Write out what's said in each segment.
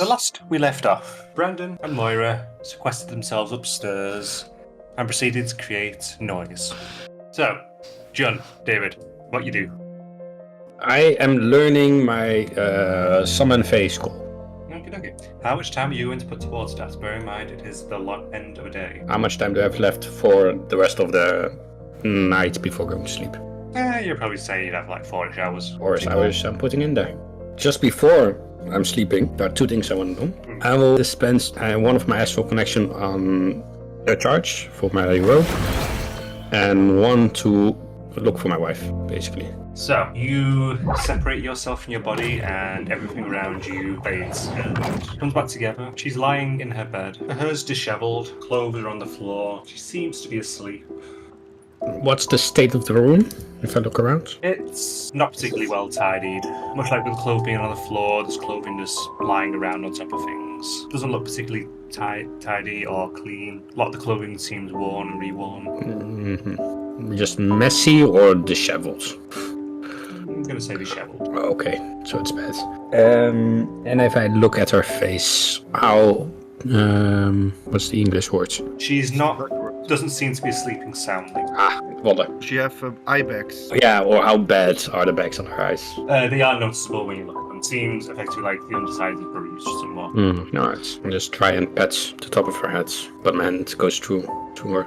The last we left off, Brandon and Moira sequestered themselves upstairs and proceeded to create noise. So, John, David, what you do? I am learning my summon phase call. Okay. How much time are you going to put towards that? Bear in mind, it is the long end of a day. How much time do I have left for the rest of the night before going to sleep? You'll probably say you'd have like 4 hours. 4 hours I'm putting in there. Just before I'm sleeping, there are 2 things I want to do. I will dispense one of my astral connection on a charge for my robe, and one to look for my wife, basically. So, you separate yourself from your body and everything around you fades and comes back together. She's lying in her bed. Her hair's disheveled, clothes are on the floor. She seems to be asleep. What's the state of the room, if I look around? It's not particularly well tidied. Much like with clothing on the floor, there's clothing just lying around on top of things. Doesn't look particularly tidy or clean. A lot of the clothing seems worn and reworn. Mm-hmm. Just messy or disheveled? I'm going to say disheveled. Okay, so it's bad. And if I look at her face, how... what's the English word? She's not... doesn't seem to be sleeping soundly. Wonder. She have eye bags. Yeah, or how bad are the bags on her eyes? They are noticeable when you look at them. Seems effectively like the underside is bruised somewhat. Alright, I'll just try and pet the top of her head, but my hand goes through to her.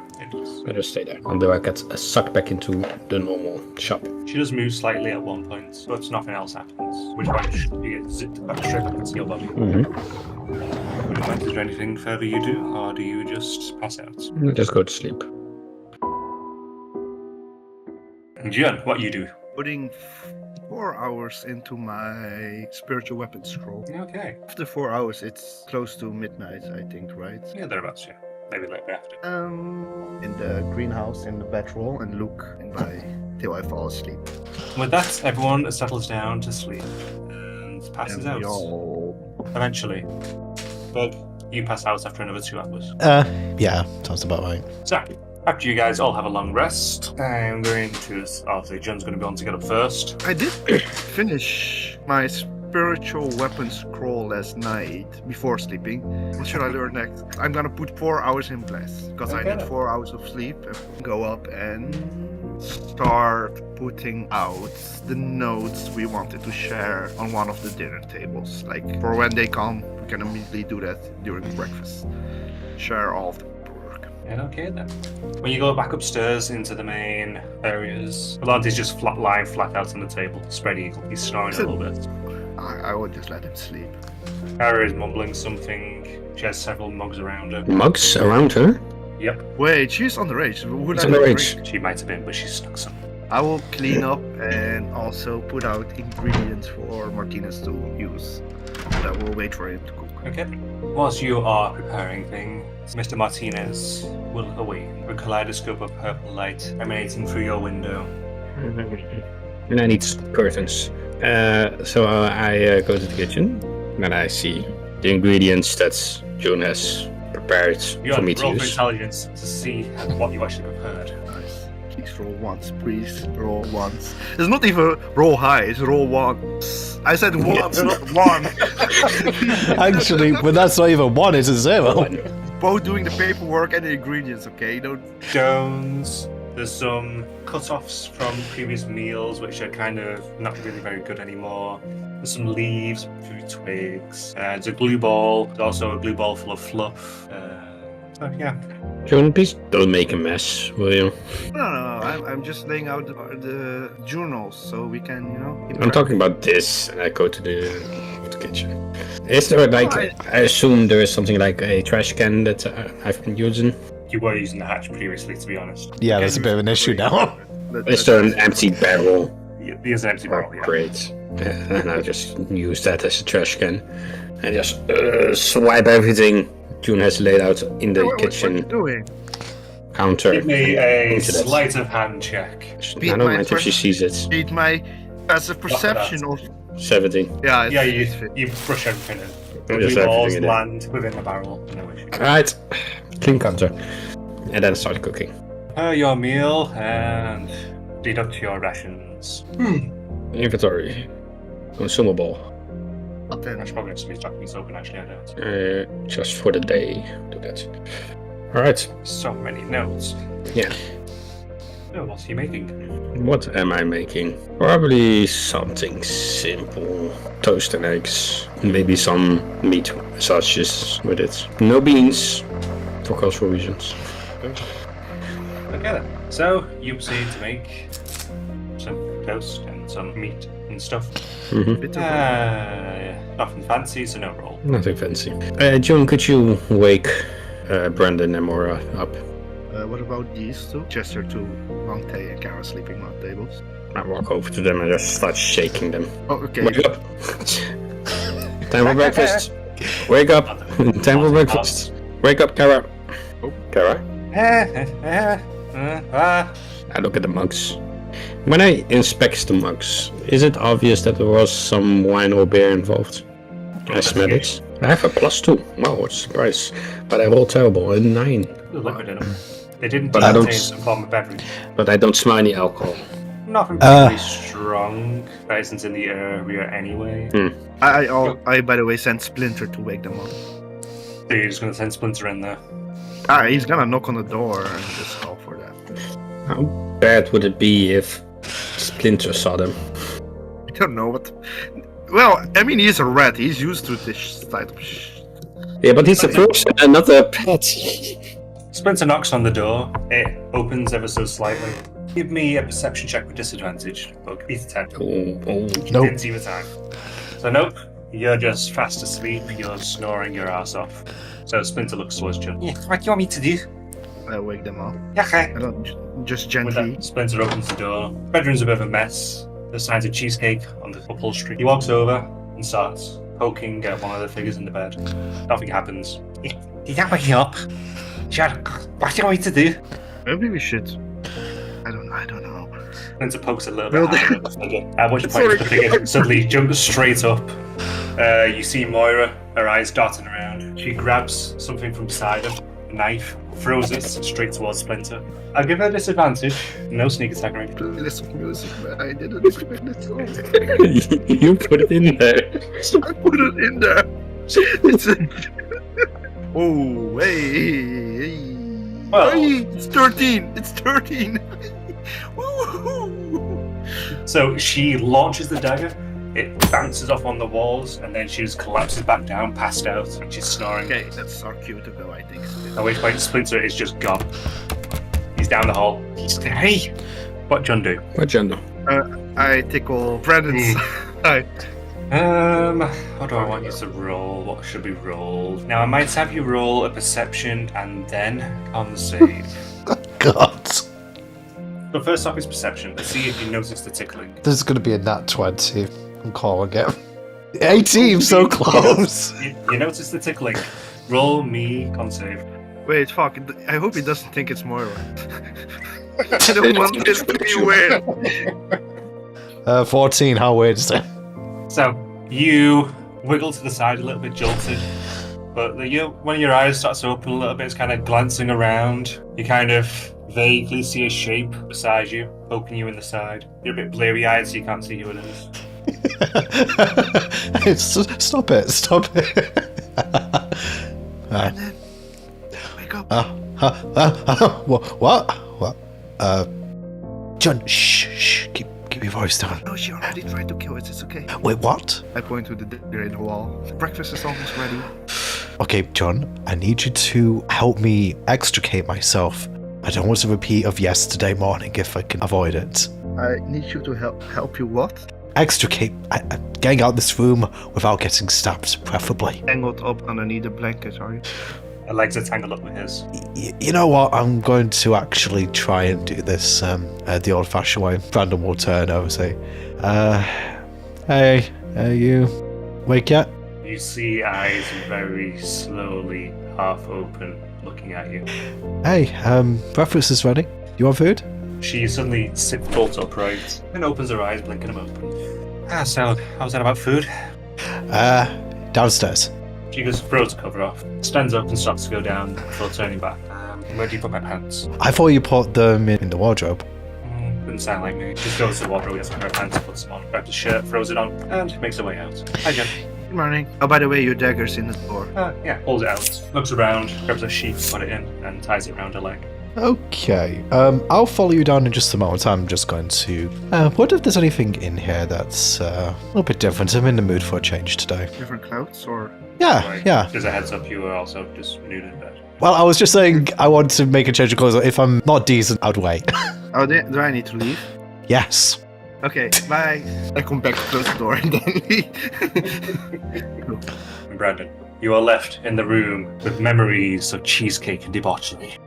I just stay there until I get sucked back into the normal shop. She does move slightly at one point, but nothing else happens. Which point you get zipped back straight back into your body. Is there anything further you do, or do you just pass out? I just go to sleep. John, what you do? Putting 4 hours into my spiritual weapon scroll. Okay. After 4 hours, it's close to midnight, I think, right? Yeah, thereabouts, yeah. Maybe later after. In the greenhouse in the bedroll and look till I fall asleep. With that, everyone settles down to sleep and passes out. Eventually. Bug, you pass out after another 2 hours. Yeah, sounds about right. So, after you guys all have a long rest, I'm going to... obviously, John's going to be on to get up first. I did finish my spiritual weapon scroll last night before sleeping. What should I learn next? I'm gonna put 4 hours in place because I need 4 hours of sleep and go up and start putting out the notes we wanted to share on one of the dinner tables. Like for when they come, we can immediately do that during breakfast. Share all of the work. And okay then. When you go back upstairs into the main areas, Volante's just lying flat out on the table, spread eagle. He's snoring a little bit. I would just let him sleep. Kara is mumbling something. She has several mugs around her. Mugs around her? Yep. Wait, she's underage. She's underage. She might have been, but she's stuck some. I will clean up and also put out ingredients for Martinez to use. But I will wait for him to cook. Okay. Whilst you are preparing things, Mr. Martinez will awake. A kaleidoscope of purple light emanating through your window. And I need curtains. So I go to the kitchen and I see the ingredients that June has prepared for me to roll for use. intelligence to see what you actually prepared. Nice. Please roll once, please. Roll once. It's not even roll high, it's roll once. I said once, not one. Actually, but that's not even 1, it's a 0. Both doing the paperwork and the ingredients, okay? Don't. Stones. There's some cut-offs from previous meals, which are kind of not really very good anymore. There's some leaves, a few twigs. There's a glue ball. There's also a glue ball full of fluff. So yeah. June, please don't make a mess, will you? No. I'm just laying out the journals so we can, I'm talking about this, and I go to the kitchen. Is there I assume there is something like a trash can that I've been using? You were using the hatch previously, to be honest. Yeah, that's a bit of an issue now. Is there an empty barrel? There's an empty barrel, yeah. Great. And I just use that as a trash can. And just swipe everything June has laid out in the kitchen what are you doing? counter. Give me a sleight of hand check. I don't mind if she sees it. Read my passive perception of 17. Yeah, you brush everything in. The Just blue balls everything in it. land within the barrel. No issue. Alright. Clean counter. And then start cooking. Prepare your meal and deduct your rations. Inventory. Consumable. But then, I should probably have somebody's documents open, actually, I don't. Just for the day, do that. All right. So many notes. Yeah. Oh, what's he making? What am I making? Probably something simple. Toast and eggs. Maybe some meat sausages with it. No beans, for cultural reasons. Okay then. So, you proceed to make some toast and some meat and stuff. Mm-hmm. bit of Nothing fancy, so no roll. Nothing fancy. John, could you wake Brandon and Mora up? what about these two? Chester to Monte and Kara sleeping on tables. I walk over to them and just start shaking them. Oh, okay. Wake up! Time for breakfast! Wake up! Time for breakfast! Wake up, Kara! Oh. Kara? I look at the mugs. When I inspect the mugs, is it obvious that there was some wine or beer involved? Can I smell it? I have a +2. Wow, what a surprise. But I rolled terrible, a 9. Liquid in them. They didn't But I don't contain some form of beverage. But I don't smell any alcohol. Nothing particularly strong. Presence in the area anyway. I by the way, sent Splinter to wake them up. So you're just going to send Splinter in there. He's gonna knock on the door and just call for that. How bad would it be if Splinter saw them? I don't know what. Well, I mean, he's a rat. He's used to this type of Yeah, but he's a person and not a pet. Splinter knocks on the door. It opens ever so slightly. Give me a perception check with disadvantage. Bug, beat 10. Oh, You Nope. didn't see the time. So nope, you're just fast asleep. You're snoring your ass off. So Splinter looks towards John. Yeah, what do you want me to do? I wake them up. Yeah, okay. I don't just With gently. that, Splinter opens the door. Bedroom's a bit of a mess. There's signs of cheesecake on the upholstery. He walks over and starts poking at one of the figures in the bed. Nothing happens. Did that wake you up? Sure. What do you want me to do? Maybe we should. I don't know. Splinter pokes a little Well, bit harder at the figure. At which point Sorry. the figure suddenly jumps straight up. You see Moira, her eyes darting around. She grabs something from beside her, a knife, throws it straight towards Splinter. I'll give her a disadvantage. No sneak attack or anything. Listen music, man. I didn't expect it so. You put it in there. I put it in there. It's a... Oh, hey. Well- Hey, it's 13. It's 13. Woo-hoo. So she launches the dagger. It bounces off on the walls, and then she just collapses back down, passed out, and she's snoring. Okay, that's our cue to go, I think. At which point Splinter is just gone. He's down the hall. He's hey, what John do? What gender? I tickle Brandon's eye. What do I want you to roll? What should we roll? Now I might have you roll a perception and then con save. God. But first off is perception. Let's see if you notice the tickling. There's going to be a nat 20. I'm calling it. 18, so close. You notice the tickling. Roll me con save. Wait, fuck. I hope he doesn't think it's Moira. I don't want this to be weird. 14, how weird is it? So you wiggle to the side a little bit, jolted. But when your eyes starts to open a little bit, it's kind of glancing around. You kind of vaguely see a shape beside you, poking you in the side. You're a bit bleary-eyed, so you can't see who it is. Stop it. Wake up. What? John, shh, keep your voice down. No, she already tried to kill us. It's okay. Wait, what? I point to the dagger in the wall. Breakfast is almost ready. Okay, John, I need you to help me extricate myself. I don't want a repeat of yesterday morning if I can avoid it. I need you to help you what? Extricate. Getting out this room without getting stabbed, preferably. Tangled up underneath a blanket, are you? Her legs are tangled up with his. You know what? I'm going to actually try and do this the old-fashioned way. Brandon will turn over and say, hey, you wake yet? You see eyes very slowly half open, looking at you. Hey, breakfast is ready. You want food? She suddenly sits bolt upright and opens her eyes, blinking them open. So, how's that about food? Downstairs. She just throws the cover off, stands up and starts to go down before turning back. Where do you put my pants? I thought you put them in the wardrobe. Didn't sound like me. Just goes to the wardrobe, gets a pair of pants, puts them on, grabs a shirt, throws it on, and makes her way out. Hi, Jen. Good morning. Oh, by the way, your dagger's in the door. Yeah, pulls it out, looks around, grabs a sheath, put it in, and ties it around her leg. Okay, I'll follow you down in just a moment. I'm just going to... what if there's anything in here that's a little bit different? I'm in the mood for a change today. Different clothes, or? Yeah, yeah. Just a heads up, you were also just nude in bed. Well, I was just saying I want to make a change of clothes. If I'm not decent, I'd wait. Oh, do I need to leave? Yes. Okay, bye. I come back to close the door and then leave. Brandon, you are left in the room with memories of cheesecake and debauchery.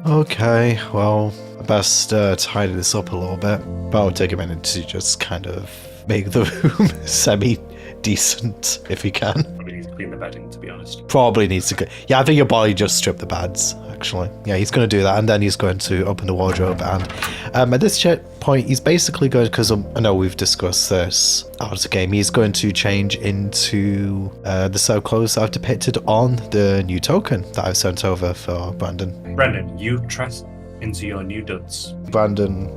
Okay, well, I best tidy this up a little bit. But I'll take a minute to just kind of make the room semi-decent, if you can. Probably needs to clean the bedding, to be honest. Probably needs to... Yeah, I think your body just stripped the beds, actually. Yeah, he's going to do that, and then he's going to open the wardrobe, and at this point, he's basically going, because I know we've discussed this out of the game, he's going to change into the set of clothes I've depicted on the new token that I've sent over for Brandon. Brandon, you dress into your new duds. Brandon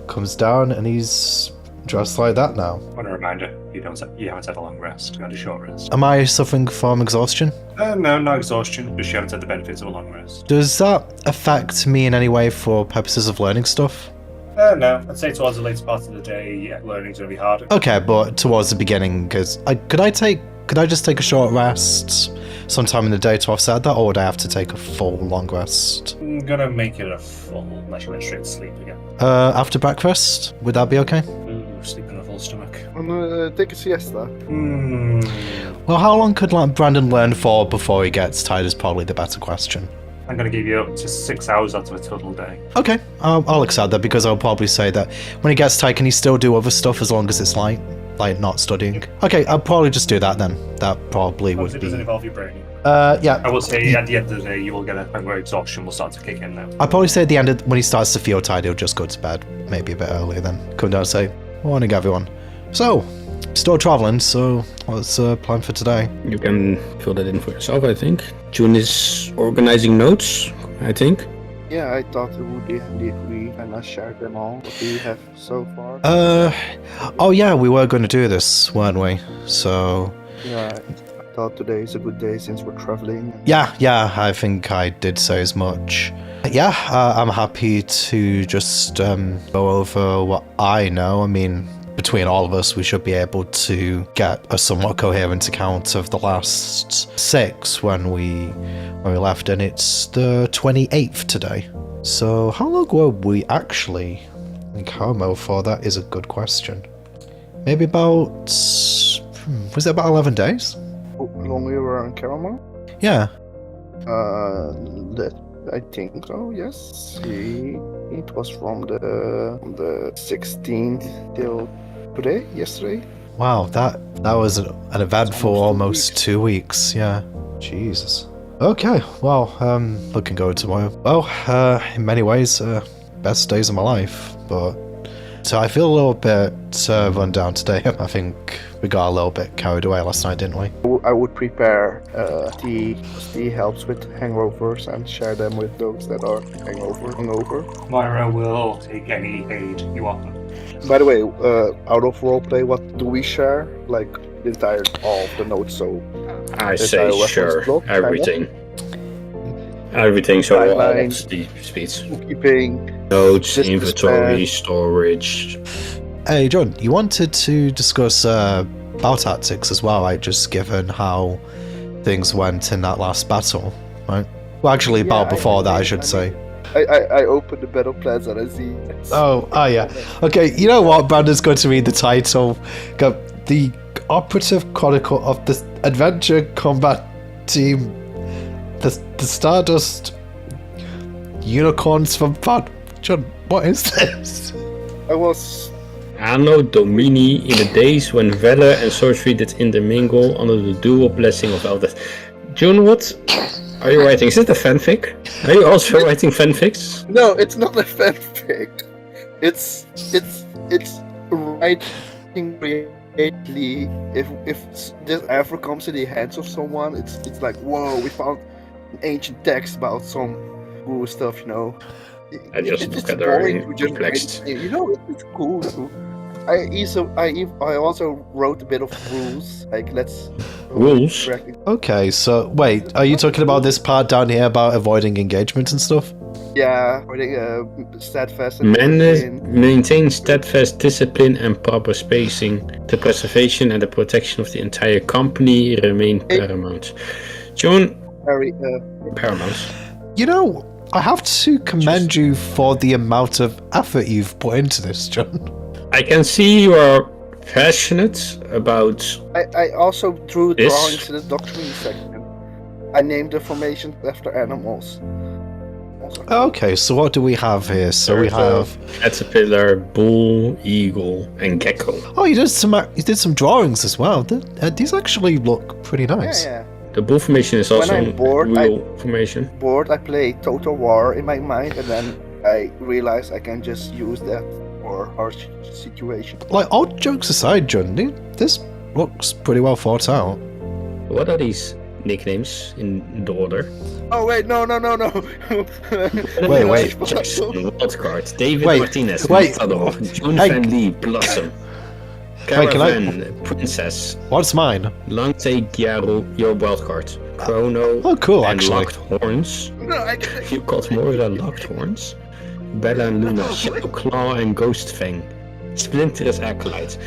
comes down, and he's dressed like that now. One reminder, you haven't had a long rest, you had a short rest. Am I suffering from exhaustion? No, no exhaustion, just you haven't had the benefits of a long rest. Does that affect me in any way for purposes of learning stuff? No, I'd say towards the later part of the day, yeah, learning's going to be harder. Okay, but towards the beginning, because could I just take a short rest sometime in the day to offset that, or would I have to take a full long rest? I'm going to make it a full, unless you went straight to sleep again. After breakfast, would that be okay? Ooh, sleep in a full stomach. I'm gonna take a siesta. Well, how long could Brandon learn for before he gets tired is probably the better question. I'm going to give you up to 6 hours out of a total day. Okay, I'll accept that, because I'll probably say that when he gets tired, can he still do other stuff as long as it's like not studying? Okay, I'll probably just do that then. That probably would It be... doesn't involve your brain. Yeah. I will say at the end of the day, you will get a point where exhaustion will start to kick in now. I'd probably say at the end, when he starts to feel tired, he'll just go to bed. Maybe a bit earlier then. Come down and say, morning everyone. So, still travelling, so what's the plan for today? You can fill that in for yourself, I think. June is organizing notes, I think. Yeah, I thought it would be handy if we kind of shared them all. What do you have so far? Oh yeah, we were going to do this, weren't we? So... Yeah, I thought today is a good day since we're traveling. Yeah, I think I did say as much. Yeah, I'm happy to just go over what I know. I mean, between all of us, we should be able to get a somewhat coherent account of the last 6 when we left, and it's the 28th today. So how long were we actually in Como for? That is a good question. Maybe about... was it about 11 days? How long we were in Caramel? Yeah. I think so, yes. It was from the 16th till today, yesterday. Wow, that was an event for almost 2 weeks. Yeah, Jesus. Okay, well, looking forward to tomorrow. Well, in many ways, best days of my life, but so I feel a little bit run down today. I think we got a little bit carried away last night, didn't we? I would prepare tea. Tea helps with hangovers and share them with those that are hungover. Myra will take any aid you offer. By the way, out of roleplay, what do we share? Like the entire all of the notes. So I the say entire sure, weapons block, everything. Everything, so all Timeline. of the speeds. keeping. Notes, Just inventory, storage. Hey, John, you wanted to discuss battle tactics as well, right? Just given how things went in that last battle, right? Well, actually, Yeah, battle before that, I should say. I open the battle plans and I see. Oh, yeah. Okay, you know what? Brandon's going to read the title. Go, the Operative Chronicle of the Adventure Combat Team. The Stardust Unicorns from Pod. John, what is this? I was. Anno Domini, in the days when valor and sorcery did intermingle under the dual blessing of elders. June, what are you writing? Is it a fanfic? Are you also writing fanfics? No, it's not a fanfic. It's writing creatively. If this ever comes in the hands of someone, it's like, whoa, we found an ancient text about some cool stuff, you know. I just It's look at boring her to just perplexed. write, you know, it's cool. I also wrote a bit of rules. Like let's Rules? Okay, so wait, are you talking about this part down here about avoiding engagement and stuff? Yeah, steadfast. And Maintain steadfast discipline and proper spacing. The preservation and the protection of the entire company remain paramount. John, paramount. You know, I have to commend you for the amount of effort you've put into this, John. I can see you are passionate about. I also drew this. drawings in the doctrine section. I named the formation after animals. Okay, so what do we have here? So we have caterpillar, bull, eagle, and gecko. Oh, you did some drawings as well. These actually look pretty nice. Yeah. The bull formation is also I'm bored, real formation. I play Total War in my mind, and then I realize I can just use that for harsh situation. Like, all jokes aside, John, this looks pretty well thought out. What are these nicknames in the order? Oh wait, no. Wait. Jackson, Wildcard, David Wait, Martinez, wait. Matador, John Hey. Van Lee, Blossom, Hey, can I- Caravan, Princess, What's mine? Langte Gyaru, your wildcard, Chrono, Oh, cool, and actually. Locked Horns. No, I You got more than Locked Horns. Bella and Luna, Shadow Claw and Ghost Fang, Splinter's Acolyte.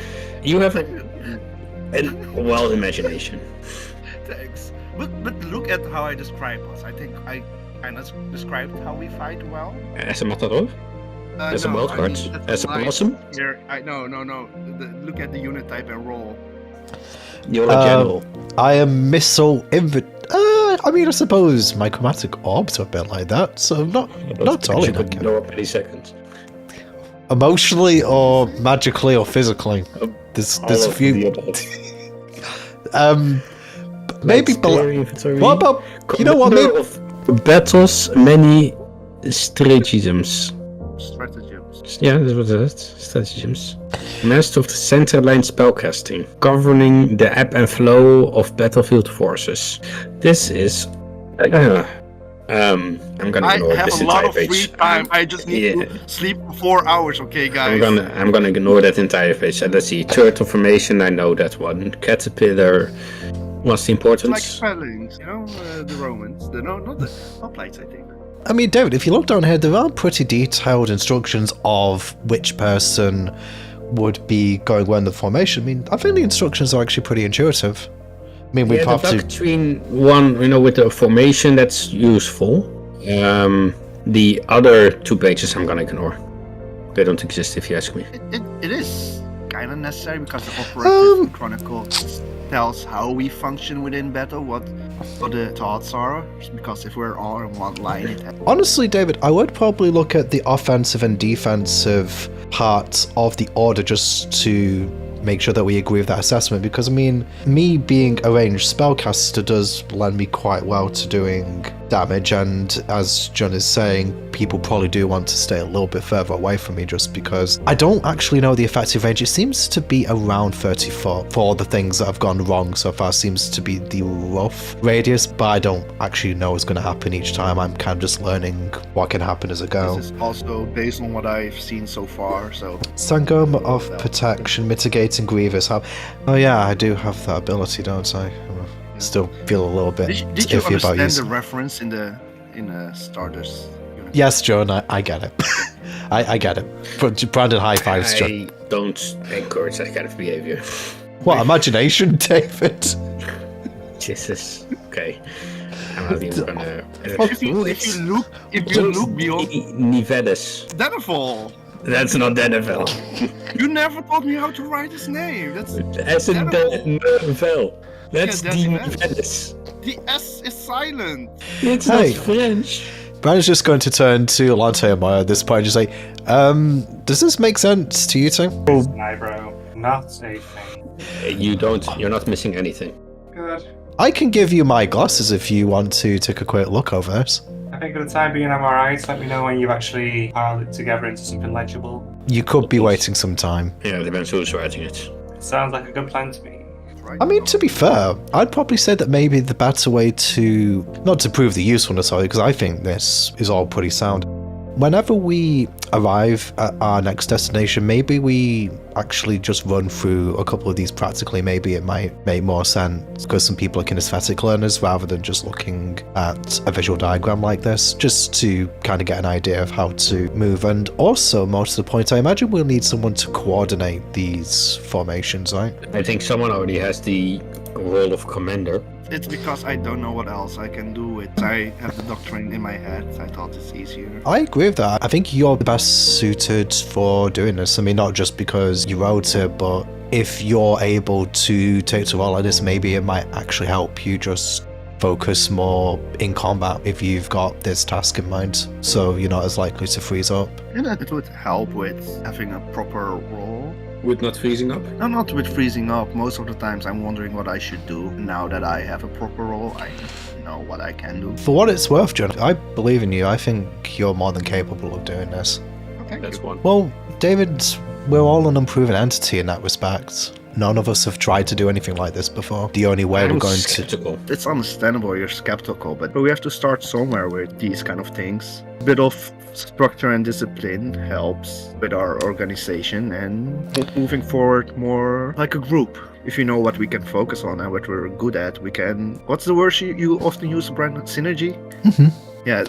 You have a wild imagination. Thanks. But look at how I describe us. I think I kind of described how we fight well. As a Matador? As a wild card? As a Blossom? Here, no. Look at the unit type and roll. You're a general. I am missile I mean, I suppose my chromatic orbs are a bit like that, so not totally. No, pretty second. Emotionally or magically or physically. There's a few. Maybe what about you know what? Maybe battles many stratagems. Stratagems. Yeah, that's what it is. Stratagems. Master of the center line spellcasting, governing the ebb and flow of battlefield forces. This is. I'm gonna ignore I have this a lot entire of free page. time. I just need to sleep for 4 hours, okay, guys? I'm gonna ignore that entire page. Let's see. Turtle formation, I know that one. Caterpillar. What's the It's importance? like spellings, you know, the Romans. Not the hoplites, I think. I mean, David, if you look down here, there are pretty detailed instructions of which person would be going where in the formation. I mean, I think the instructions are actually pretty intuitive. I mean, we'd have to. Between one, with the formation, that's useful. The other 2 pages I'm gonna ignore. They don't exist if you ask me. It is kind of necessary because the operative chronicle tells how we function within battle, what the thoughts are. Because if we're all in one line, it Honestly, David, I would probably look at the offensive and defensive parts of the order just to make sure that we agree with that assessment, because I mean, me being a ranged spellcaster does lend me quite well to doing damage, and as John is saying, people probably do want to stay a little bit further away from me just because I don't actually know the effective range. It seems to be around 30 foot for the things that have gone wrong so far. Seems to be the rough radius, but I don't actually know what's going to happen each time. I'm kind of just learning what can happen as I go. This is also based on what I've seen so far, so... Sangoma of Protection, Mitigating Grievous. Oh yeah, I do have that ability, don't I? Still feel a little bit Did you iffy about understand using. the reference in the Stardust unit? Yes, John, I get it. I get it. But Brandon, high fives, John. I don't encourage that kind of behavior. What, imagination, David? Jesus. Okay. I'm not even gonna. If you look beyond Nivedes. Deneville, That's not Deneville. you never taught me how to write his name. That's As in Deneville. That's Yeah, the that's Nivedes. the S is silent. It's Hey. not French. Brandon's just going to turn to Lante and Maya at this point and just say, does this make sense to you two? Eyebrow, not a thing. You're not missing anything. Good. I can give you my glasses if you want to take a quick look over this. I think for the time being I'm alright. Let me know when you've actually piled it together into something legible. You could be waiting some time. Yeah, it depends who's writing it. It sounds like a good plan to me. Right? I mean, to be fair, I'd probably say that maybe the better way to, not to prove the usefulness of it, because I think this is all pretty sound, whenever we arrive at our next destination, maybe we actually just run through a couple of these practically. Maybe it might make more sense because some people are kinesthetic learners rather than just looking at a visual diagram like this, just to kind of get an idea of how to move. And also, most of the point, I imagine we'll need someone to coordinate these formations, right? I think someone already has the role of commander. It's because I don't know what else I can do with. I have the doctrine in my head. I thought it's easier. I agree with that. I think you're the best suited for doing this. I mean, not just because you wrote it, but if you're able to take the role like this, maybe it might actually help you just focus more in combat if you've got this task in mind, so you're not as likely to freeze up. And it would help with having a proper role. With not freezing up? No, not with freezing up. Most of the times I'm wondering what I should do. Now that I have a proper role, I know what I can do. For what it's worth, John, I believe in you. I think you're more than capable of doing this. Okay. That's one. Well, David, we're all an unproven entity in that respect. None of us have tried to do anything like this before. The only way we're going skeptical. It's understandable you're skeptical, but we have to start somewhere with these kind of things. A bit of structure and discipline helps with our organization and moving forward more like a group. If you know what we can focus on and what we're good at, we can... What's the word you often use, Brandon? Synergy? Mm-hmm. Yeah,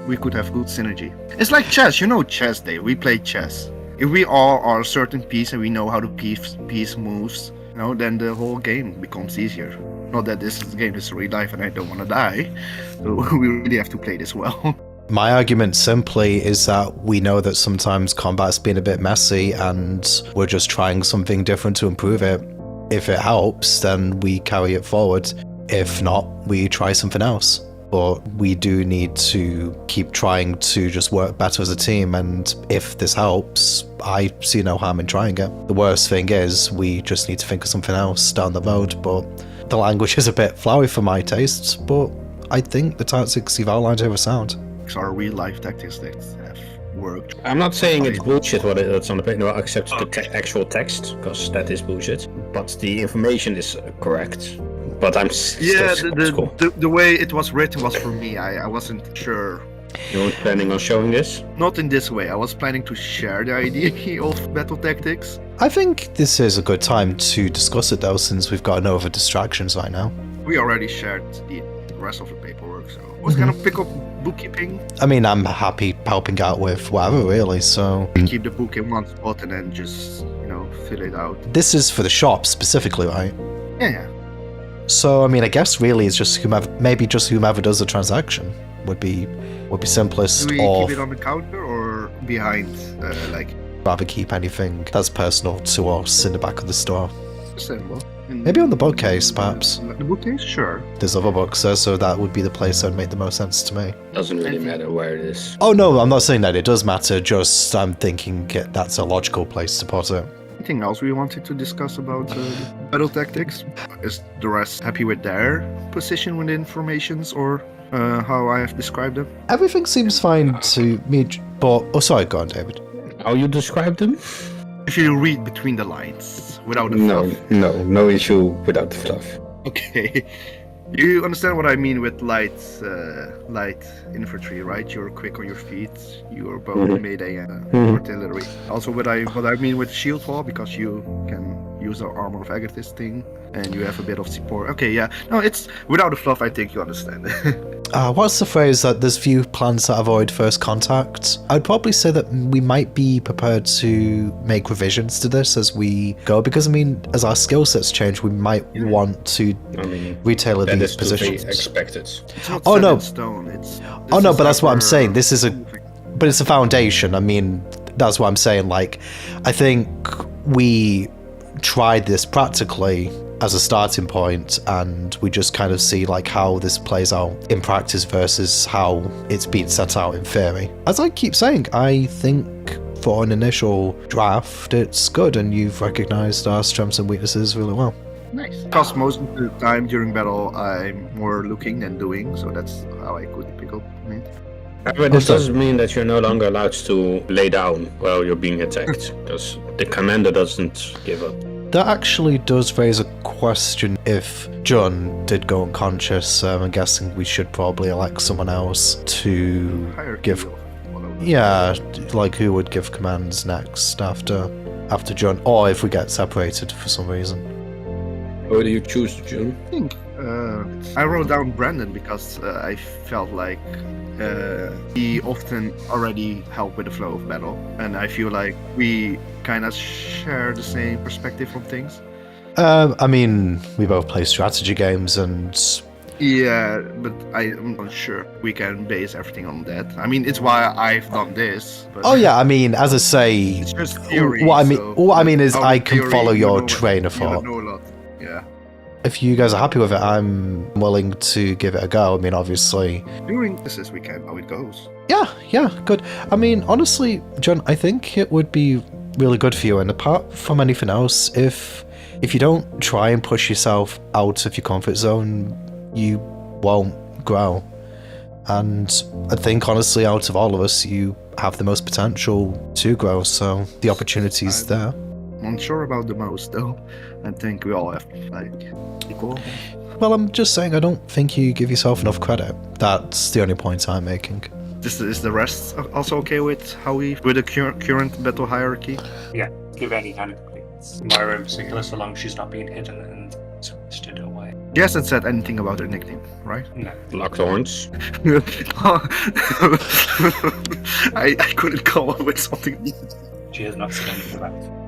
we could have good synergy. It's like chess. You know chess, Dave. We play chess. If we all are a certain piece and we know how the piece moves, then the whole game becomes easier. Not that this game is real life and I don't want to die, so we really have to play this well. My argument simply is that we know that sometimes combat's been a bit messy and we're just trying something different to improve it. If it helps, then we carry it forward. If not, we try something else. But we do need to keep trying to just work better as a team, and if this helps, I see no harm in trying it. The worst thing is, we just need to think of something else down the road, but the language is a bit flowery for my tastes, but I think the tactics you've outlined here are sound. These are real life tactics that have worked. I'm not saying it's bullshit what it's on the page, no, except the actual text, because that is bullshit, but the information is correct. But I'm still skeptical. The way it was written was for me. I wasn't sure. You weren't planning on showing this? Not in this way. I was planning to share the idea of battle tactics. I think this is a good time to discuss it though, since we've got no other distractions right now. We already shared the rest of the paperwork, so I was gonna pick up bookkeeping. I mean, I'm happy helping out with whatever really, so... Keep the book in one spot and then just, fill it out. This is for the shop specifically, right? Yeah. So, I mean, I guess really it's just whomever does the transaction would be simplest. Do we or keep it on the counter or behind, rather keep anything that's personal to us in the back of the store. Understandable. Maybe on the bookcase, perhaps. The bookcase? Sure. There's other books there, so that would be the place that would make the most sense to me. Doesn't really matter where it is. Oh no, I'm not saying that it does matter, just I'm thinking that's a logical place to put it. Anything else we wanted to discuss about battle tactics? Is the rest happy with their position with the informations or how I have described them? Everything seems fine to me, but... Oh, sorry, go on, David. How you describe them? If you read between the lines, without the fluff. No issue without the fluff. Okay. You understand what I mean with light infantry, right? You're quick on your feet. You're both melee and artillery. Also, what I mean with shield wall, because you can use the armor of Agathis thing, and you have a bit of support. Okay, yeah. No, it's without the fluff. I think you understand. What's the phrase that there's few plans that avoid first contact? I'd probably say that we might be prepared to make revisions to this as we go, because I mean, as our skill sets change, we might want to retailor these positions. Expected. It's not Oh set no! in stone. Oh no! But that's what I'm saying. This is but it's a foundation. I mean, that's what I'm saying. Like, I think we tried this practically as a starting point, and we just kind of see like how this plays out in practice versus how it's been set out in theory. As I keep saying, I think for an initial draft, it's good, and you've recognized our strengths and weaknesses really well. Nice. Because most of the time during battle, I'm more looking than doing, so that's how I could pick up on it. But this doesn't mean that you're no longer allowed to lay down while you're being attacked, because the commander doesn't give up. That actually does raise a question. If John did go unconscious, I'm guessing we should probably elect someone else to give... Yeah, like who would give commands next after John, or if we get separated for some reason. Who do you choose, June? I think I wrote down Brandon because I felt like he often already helped with the flow of battle, and I feel like we kind of share the same perspective on things. I mean, we both play strategy games, and Yeah, but I'm not sure we can base everything on that. I mean, it's why I've done this. But oh yeah, I mean, as I say, it's just theory. what I mean is our I can theory, follow you your know train of you thought. know a lot. Yeah. If you guys are happy with it, I'm willing to give it a go. I mean, obviously. During this weekend, how it goes. Yeah, good. I mean, honestly, John, I think it would be really good for you. And apart from anything else, if you don't try and push yourself out of your comfort zone, you won't grow. And I think, honestly, out of all of us, you have the most potential to grow. So the opportunity's there. I'm not sure about the most, though. I think we all have, like, equal. Well, I'm just saying I don't think you give yourself enough credit. That's the only point I'm making. Is the rest also okay with how with the current battle hierarchy? Yeah, give any kind of complaints. Myra in particular, so long as she's not being hidden and twisted away. She hasn't said anything about her nickname, right? No. Lockthorns. I couldn't come up with something. She has not said anything about it.